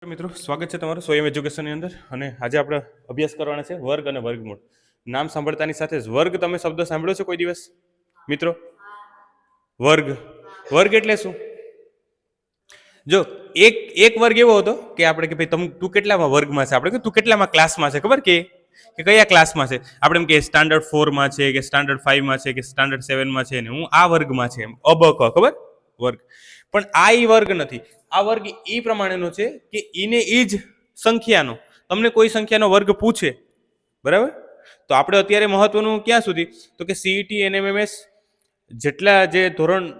મિત્રો સ્વાગત છે તમારું સ્વયં એજ્યુકેશનની અંદર અને આજે આપણે અભ્યાસ કરવાના છે વર્ગ અને વર્ગમૂળ. નામ સાંભળતાની સાથે જ વર્ગ તમે શબ્દ સાંભળ્યો છે કોઈ દિવસ મિત્રો? વર્ગ વર્ગ એટલે શું? જો એક એક વર્ગ એવો હતો કે આપણે કે ભાઈ તું કેટલામાં વર્ગમાં છે, આપણે કે તું કેટલામાં ક્લાસમાં છે, ખબર કે કયા ક્લાસમાં છે, આપણે એમ કે સ્ટાન્ડર્ડ 4માં છે કે સ્ટાન્ડર્ડ 5માં છે કે સ્ટાન્ડર્ડ 7માં છે ને હું આ વર્ગમાં છે, એમ અબક ખબર વર્ગ. પણ આ ઈ વર્ગ નથી. આ વર્ગ એ પ્રમાણેનો છે કે ઈને એ જ સંખ્યાનો તમને કોઈ સંખ્યાનો વર્ગ પૂછે, બરાબર? તો આપણે અત્યારે મહત્વનું ક્યાં સુધી તો કે સીઈટી એનએમએમએસ જેટલા જે ધોરણ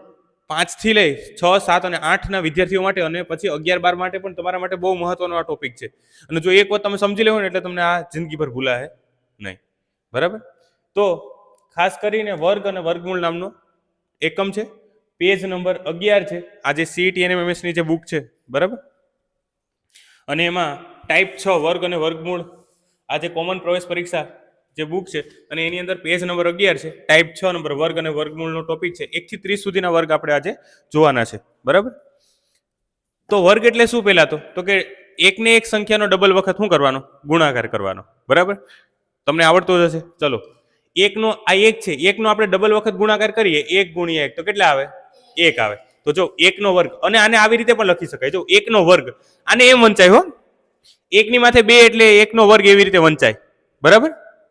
5 થી લઈ 6, 7 અને 8ના વિદ્યાર્થીઓ માટે અને પછી 11, 12 માટે પણ તમારા માટે બહુ મહત્વનો આ ટોપિક છે. અને જો એક વખત તમે સમજી લેવો ને એટલે તમને આ જિંદગીભર ભૂલાય નહીં, બરાબર? તો ખાસ કરીને વર્ગ અને વર્ગમૂળ નામનો એકમ છે. પેજ નંબર 11 છે આ જે સીઈટી એનએમએમએસ ની જે બુક છે, બરાબર? અને એમાં ટાઈપ 6 વર્ગ અને વર્ગમૂળ આ જે કોમન પ્રવેશ પરીક્ષા જે બુક છે અને એની અંદર પેજ નંબર 11 છે, ટાઈપ 6 નંબર વર્ગ અને વર્ગમૂળનો ટોપિક છે. 1 થી 30 સુધીના વર્ગ આપણે આજે જોવાના છે, બરાબર? તો વર્ગ એટલે શું? પહેલા તો કે એકને એક સંખ્યાનો ડબલ વખત શું કરવાનો? ગુણાકાર કરવાનો, બરાબર? તમને આવડતો જ હશે. ચલો, એકનો આ એક છે, એકનો આપણે ડબલ વખત ગુણાકાર કરીએ 1 ગુણ્યા 1 તો કેટલા આવે? 1 આવે. તો જો એકનો વર્ગ, અને આને આવી રીતે પણ લખી શકાય, જો એકનો વર્ગ આને એમ વંચાય હો, એકની માથે 2 એટલે એકનો વર્ગ એવી રીતે વંચાય, બરાબર?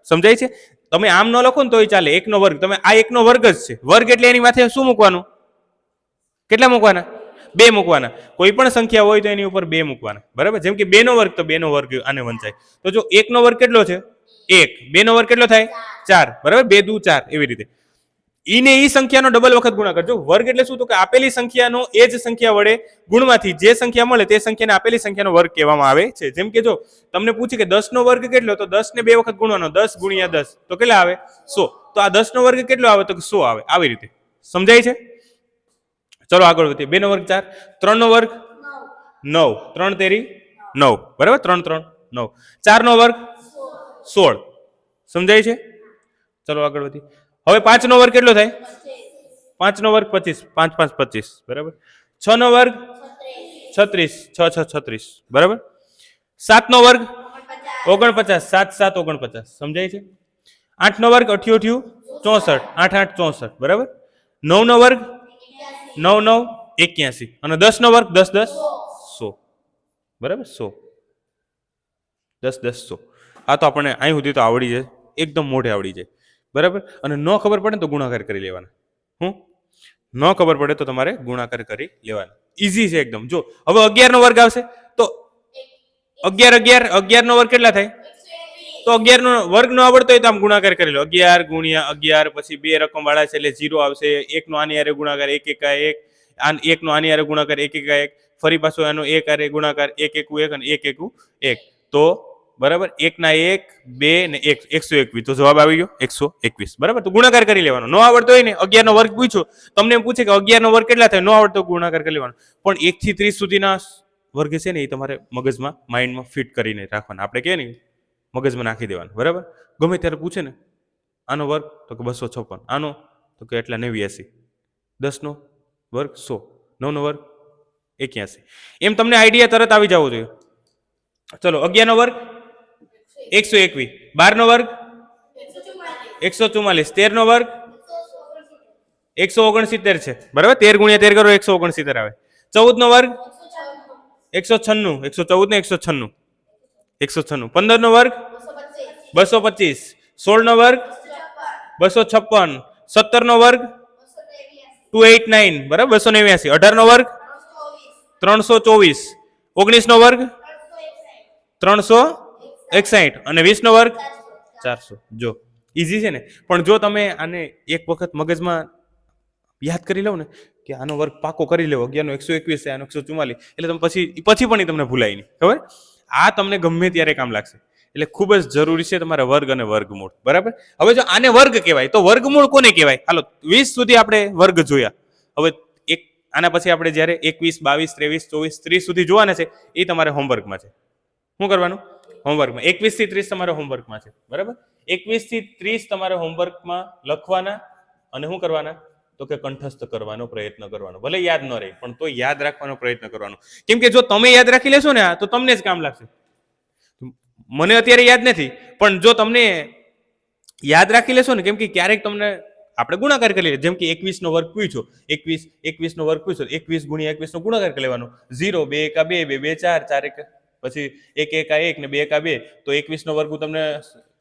સમજાય છે? તમે આમ ન લખો ને તોય ચાલે, એકનો વર્ગ. તમે આ એકનો વર્ગ જ છે, વર્ગ એટલે એની માથે શું મૂકવાનું? કેટલા મૂકવાના? 2 મૂકવાના. કોઈ પણ સંખ્યા હોય તો એની ઉપર 2 મૂકવાના, બરાબર? જેમ કે 2 નો વર્ગ, તો 2 નો વર્ગ આને વંચાય. તો જો એકનો વર્ગ કેટલો છે? 1. 2 નો વર્ગ કેટલો થાય? 4, બરાબર? 2 દુ 4 એવી રીતે. ઈને ઈ સંખ્યાનો ડબલ વખત ગુણાકાર. જો વર્ગ એટલે શું? તો કે આપેલી સંખ્યાનો એ જ સંખ્યા વડે ગુણમાંથી જે સંખ્યા મળે તે સંખ્યાને આપેલી સંખ્યાનો વર્ગ કહેવામાં આવે છે. જેમ કે જો તમને પૂછે કે 10 નો વર્ગ કેટલો, તો 10 ને 2 વખત ગુણવાનો, 10 ગુણ્યા 10 તો કેટલા આવે? 100. તો આ 10 નો વર્ગ કેટલો આવે? તો કે 100 આવે. આવી રીતે સમજાય છે? ચલો આગળ વધીએ. 2 નો વર્ગ 4, 3 નો વર્ગ 9, 3 તેરી 9, બરાબર? 3 3 9. 4 નો વર્ગ 16. સમજાય છે? ચલો આગળ વધીએ. હવે 5 નો વર્ગ કેટલો થાય? 5 નો વર્ગ 25, 5 5 25, બરાબર? 6 નો વર્ગ 36, 6 6 36, બરાબર? 7 નો વર્ગ 49, 7 7 49. સમજાય છે? 8 નો વર્ગ 88 64, 8 8 64, બરાબર? 9 નો વર્ગ 9 9 81 અને 10 નો વર્ગ 10 10 100, બરાબર? 100, 10 10 100. આ તો આપણને અહીં સુધી તો આવડી જાય, એકદમ મોઢે આવડી જાય, બરાબર? અને ન ખબર પડે તો ગુણાકાર કરી લેવાના. ન ખબર પડે તો તમારે ગુણાકાર કરી લેવાના. ઈઝી છે એકદમ. જો હવે 11 નો વર્ગ આવશે તો 11 11 નો વર્ગ કેટલા થાય? તો 11 નો વર્ગ ન આવડતો હોય તો આમ ગુણાકાર કરી લો. 11 ગુણ્યા 11, પછી 2 રકમ વાળા છે એટલે 0 આવશે. 1 નો આની હારે ગુણાકાર 1 1 1, 1 નો આની હારે ગુણાકાર 1 1 1, ફરી પાછો એનો 1 હારે ગુણાકાર 1 1 1 અને 1 1 1. તો બરાબર 1 ના 1 2 ને 1 121. તો જવાબ આવી ગયો 121, બરાબર? તો ગુણાકાર કરી લેવાનો. ન આવડતો હોય ને 11 નો વર્ગ પૂછ્યો, તમને એમ પૂછે કે 11 નો વર્ગ કેટલા થાય, ન આવડતો ગુણાકાર કરી લેવાનો. પણ 1 થી 30 સુધીના વર્ગ છે ને એ તમારે મગજમાં માઇન્ડમાં ફિટ કરીને રાખવાના. આપણે કહે ને મગજમાં નાખી દેવાનું, બરાબર? ગમે ત્યારે પૂછે ને આનો વર્ગ તો કે 256, આનો તો કે એટલા 89, 10 નો વર્ગ 100, 9 નો વર્ગ 81. એમ તમને આઈડિયા તરત આવી જવો જોઈએ. ચલો 11 નો વર્ગ 121, 12 નો વર્ગ 144, 13 નો વર્ગ 169 છે, બરાબર? 13 ગુણ્યા 13 કરો 169 આવે. 14 નો વર્ગ 196, 114 ને 196, 196. 15 નો વર્ગ 225, 16 નો વર્ગ 256, 17 નો વર્ગ 289, બરાબર? 289. 18 નો વર્ગ 324, 19 નો વર્ગ 361 અને 20 નો વર્ગ 400. જો ઈઝી છે ને? પણ જો તમે આને એક વખત મગજમાં યાદ કરી લો ને કે આનો વર્ગ પાકો કરી લેવો, 11 નો 121 છે, આનો 144, એટલે તમે પછી પણ તમને ભૂલાય નહીં, ખબર? આ તમને ગમે ત્યારે કામ લાગશે. એટલે ખૂબ જ જરૂરી છે તમારે વર્ગ અને વર્ગમૂળ, બરાબર? હવે જો આને વર્ગ કહેવાય તો વર્ગમૂળ કોને કહેવાય? હાલો 20 સુધી આપણે વર્ગ જોયા. હવે આના પછી આપણે જ્યારે 21 22 23 24 30 સુધી જોવાના છે એ તમારે હોમવર્કમાં છે. શું કરવાનું? હોમવર્કમાં 21 થી 30 તમારે હોમવર્કમાં છે, બરાબર? 21 થી 30 તમારે હોમવર્કમાં લખવાના અને શું કરવાના? તો કે કંઠસ્થ કરવાનો પ્રયત્ન કરવાનો, ભલે યાદ ન રહે પણ તો યાદ રાખવાનો પ્રયત્ન કરવાનો. કેમ કે જો તમે યાદ રાખી લેશો ને તો તમને જ કામ લાગશે. મને અત્યારે યાદ નથી, પણ જો તમને યાદ રાખી લેશો ને, કેમ કે ક્યારેક તમને આપણે ગુણાકાર કરી લઈએ, જેમ કે 21 નો વર્ગ પૂછ્યો, 21 નો વર્ગ પૂછ્યો, 21 ગુણ્યા 21 નો ગુણાકાર કરી લેવાનો. 0 2 એકા 2 2 2 4 4 એક પછી 1 એકા 1 ને 2 એકા 2, તો 21 નો વર્ગ હું તમને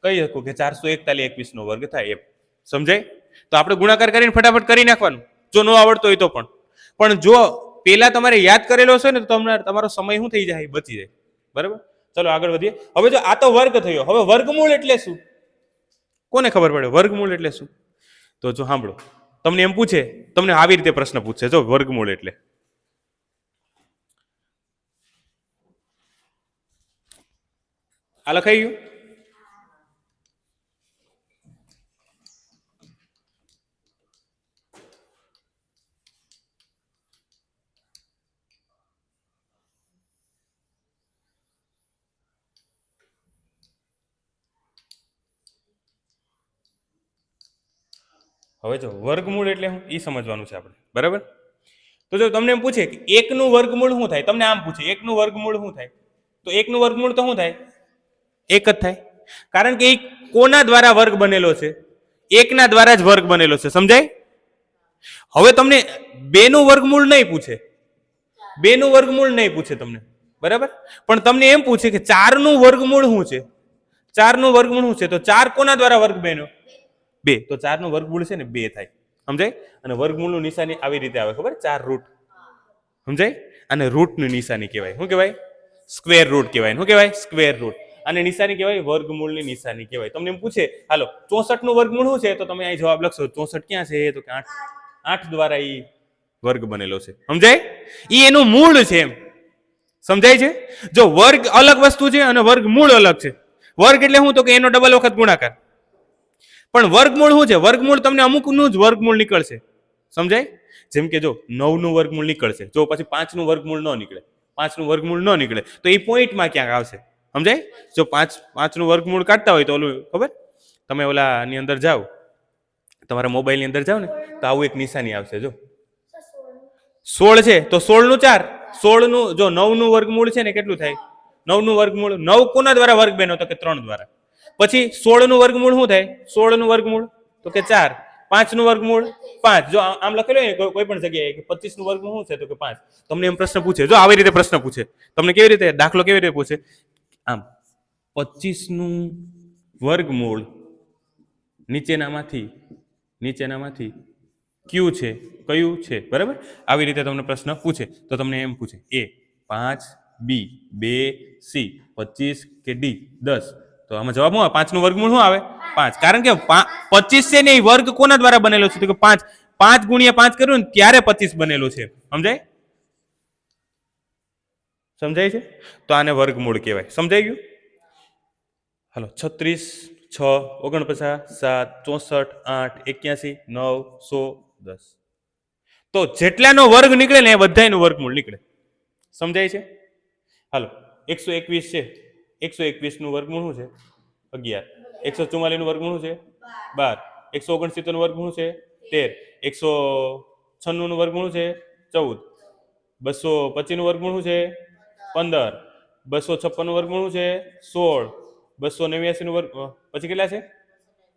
કહી શકું કે 441 21 નો વર્ગ થાય. એમ સમજાય? તો આપણે ગુણાકાર કરીને ફટાફટ કરી નાખવાનું, જો ન આવડતો હોય તો પણ જો પેલા તમારે યાદ કરેલો હશે ને તો તમારો સમય શું થઈ જાય, બચી જાય. બરાબર, ચલો આગળ વધીએ. હવે જો આ તો વર્ગ થયો, હવે વર્ગમૂળ એટલે શું કોને ખબર પડે? વર્ગમૂળ એટલે શું? તો જો સાંભળો, તમને એમ પૂછે, તમને આવી રીતે પ્રશ્ન પૂછશે, જો વર્ગમૂળ એટલે આ લખાઈ ગયું. હવે જો વર્ગમૂળ એટલે શું એ સમજવાનું છે આપણે. બરાબર, તો જો તમને એમ પૂછે કે 1 નું વર્ગમૂળ શું થાય, તમને આમ પૂછે 1 નું વર્ગમૂળ શું થાય, તો 1 નું વર્ગમૂળ તો શું થાય? 1 જ થાય. કારણ કે એ કોના દ્વારા વર્ગ બનેલો છે? 1 ના દ્વારા જ વર્ગ બનેલો છે. સમજાય? હવે તમને 2 નું વર્ગમૂળ નહીં પૂછે, 2 નું વર્ગમૂળ નહીં પૂછે તમને, બરાબર, પણ તમને એમ પૂછે કે 4 નું વર્ગમૂળ શું છે? 4 નું વર્ગમૂળ શું છે? તો 4 કોના દ્વારા વર્ગ બન્યો? 2. તો 4 નું વર્ગમૂળ છે ને 2 થાય. સમજાય? અને વર્ગમૂળનું નિશાની આવી રીતે આવે, ખબર? 4 રૂટ. સમજાય? અને રૂટની નિશાની કહેવાય શું કહેવાય? સ્ક્વેર રૂટ કહેવાય. શું કહેવાય? Square root. અને નિશાની કહેવાય વર્ગમૂળની નિશાની કહેવાય. તમને એમ પૂછે હાલો 64 નું વર્ગમૂળ શું છે, તો તમે અહીં જવાબ લખશો 64 ક્યાં છે, તો કે 8 દ્વારા એ વર્ગ બનેલો છે. સમજાય? એ એનું મૂળ છે. એમ સમજાય છે? જો વર્ગ અલગ વસ્તુ છે અને વર્ગમૂળ અલગ છે. વર્ગ એટલે શું, તો કે એનો ડબલ વખત ગુણાકાર. પણ વર્ગમૂળ શું છે? વર્ગમૂળ તમને અમુકનું જ વર્ગમૂળ નીકળશે. સમજાય? જેમ કે જો 9 નું વર્ગમૂળ નીકળશે, જો પછી 5 નું વર્ગમૂળ ન નીકળે, 5 નું વર્ગમૂળ ન નીકળે તો એ પોઈન્ટમાં ક્યાંક આવશે. સમજાય? જો 5 નું વર્ગમૂળ કાઢતા હોય તો ઓલું ખબર, તમે ઓલા ની અંદર જાઓ, તમારા મોબાઈલ ની અંદર જાઓ ને, તો આવું એક નિશાની આવશે. જો 16 છે તો 16 નું 4, 16 નું જો 9 નું વર્ગમૂળ છે ને કેટલું થાય? 9 નું વર્ગમૂળ, 9 કોના દ્વારા વર્ગ બન્યો, તો કે 3 દ્વારા. પછી 16 નું વર્ગમૂળ શું થાય? 16 નું વર્ગમૂળ તો કે 4. 5 નું વર્ગમૂળ 5. જો આમ લખેલું હોય કોઈ પણ જગ્યાએ કે 25 નું વર્ગમૂળ શું છે, તો કે 5. તમને એમ પ્રશ્ન પૂછે, જો આવી રીતે પ્રશ્ન પૂછે તમને, કેવી રીતે દાખલો કેવી રીતે પૂછે, આમ 25 નું વર્ગમૂળ નીચેનામાંથી કયું છે, કયું છે? બરાબર, આવી રીતે તમને પ્રશ્ન પૂછે તો તમને એમ પૂછે A 5, B 2, C 25 કે D 10. તો આમાં જવાબ શું આવે? 5 નું વર્ગમૂળ શું આવે? 5. કારણ કે 25 છે ને એ વર્ગ કોના દ્વારા બનેલો છે, તો કે 5. 5 ગુણ્યા 5 કર્યું ને ત્યારે 25 બનેલો છે. સમજાય? સમજાય છે? તો આને વર્ગમૂળ કહેવાય. સમજાઈ ગયું? હાલો 36 6 49 7 64 8 81 9 100 10. તો જેટલાનો વર્ગ નીકળે ને એ બધાયનું વર્ગમૂળ નીકળે. સમજાય છે? હાલો 121 છે, 121 નું વર્ગમૂળ શું છે? 11. 144 નું વર્ગમૂળ શું છે? 12. 169 નું વર્ગમૂળ છે 13. 196 નું વર્ગમૂળ છે 14. 225 નું વર્ગમૂળ છે 15. 256 નું વર્ગમૂળ છે 16. 289 નું વર્ગ પછી કેટલા છે?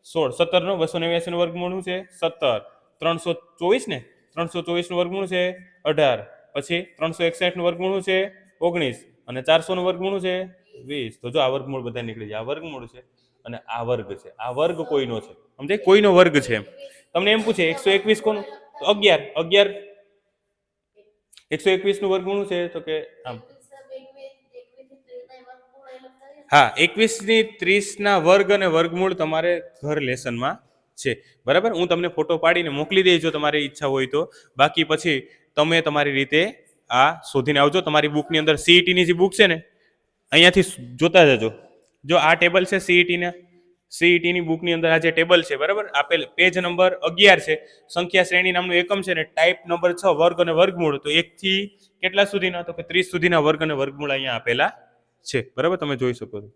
16. 17 નો 289 નું વર્ગમૂળ છે 17. 324 ને 324 નું વર્ગમૂળ છે 18. પછી 361 નું વર્ગમૂળ છે 19. અને 400 નું વર્ગમૂળ છે 20. તો જો આ વર્ગમૂળ બધા નીકળી જાય. આ વર્ગમૂળ છે અને આ વર્ગ છે. આ વર્ગ કોઈનો છે. સમજાય? કોઈનો વર્ગ છે. એમ તમને એમ પૂછે 121 કોનું, તો 11. 121 નું વર્ગમૂળ છે, તો કે આમ હા 21 ની 30 ના વર્ગ અને વર્ગમૂળ તમારે ઘર લેસનમાં છે. બરાબર, હું તમને ફોટો પાડીને મોકલી દઈશ જો તમારી ઈચ્છા હોય તો. બાકી પછી તમે તમારી રીતે આ શોધીને આવજો. તમારી બુકની અંદર સીઈટી ની જે બુક છે ને, અહીંયાથી જોતા જજો. જો આ ટેબલ છે સીઈટી ની બુકની અંદર આ જે ટેબલ છે, બરાબર, આપેલ પેજ નંબર 11 છે. સંખ્યા શ્રેણી નામનું એકમ છે ને, ટાઈપ નંબર 6 વર્ગ અને વર્ગમૂળ. તો 1 થી કેટલા સુધીના, તો કે 30 સુધીના વર્ગ અને વર્ગમૂળ અહીંયા આપેલા છે. બરાબર, તમે જોઈ શકો છો.